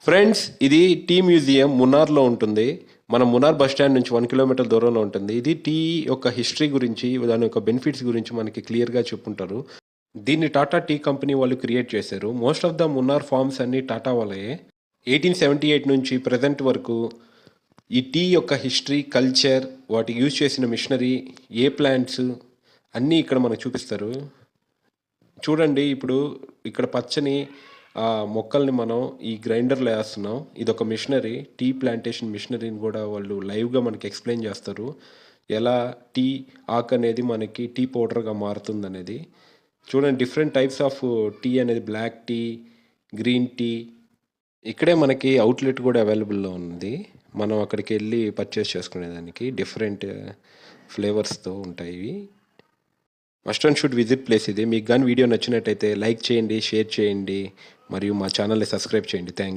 Friends, ఇది tea museum మున్నార్లో ఉంటుంది. మన మున్నార్ బస్ స్టాండ్ నుంచి 1 కిలోమీటర్ దూరంలో ఉంటుంది. ఇది టీ యొక్క హిస్టరీ గురించి, దాని యొక్క బెనిఫిట్స్ గురించి మనకి క్లియర్‌గా చెప్పుంటారు. దీన్ని టాటా టీ కంపెనీ వాళ్ళు క్రియేట్ చేశారు. Most of the Munnar farms అన్నీ టాటా వాళ్ళయే. 1878 నుంచి ప్రెజెంట్ వరకు ఈ టీ యొక్క హిస్టరీ, కల్చర్, వాటికి యూజ్ చేసిన మిషనరీ, ఏ ప్లాంట్స్ అన్నీ ఇక్కడ మనకు చూపిస్తారు. చూడండి, ఇప్పుడు ఇక్కడ పచ్చని మొక్కల్ని మనం ఈ గ్రైండర్లో వేస్తున్నాం. ఇదొక మిషనరీ, టీ ప్లాంటేషన్ మిషనరీని కూడా వాళ్ళు లైవ్గా మనకి ఎక్స్ప్లెయిన్ చేస్తారు. ఎలా టీ ఆకు అనేది మనకి టీ పౌడర్గా మారుతుందనేది. చూడండి, డిఫరెంట్ టైప్స్ ఆఫ్ టీ అనేది, బ్లాక్ టీ, గ్రీన్ టీ. ఇక్కడే మనకి అవుట్లెట్ కూడా అవైలబుల్లో ఉంది. మనం అక్కడికి వెళ్ళి పర్చేస్ చేసుకునేదానికి డిఫరెంట్ ఫ్లేవర్స్తో ఉంటాయి. Must and should visit place ఇది. మీకు కానీ వీడియో నచ్చినట్టయితే లైక్ చేయండి, షేర్ చేయండి, మరియు మా ఛానల్ని సబ్స్క్రైబ్ చేయండి. థ్యాంక్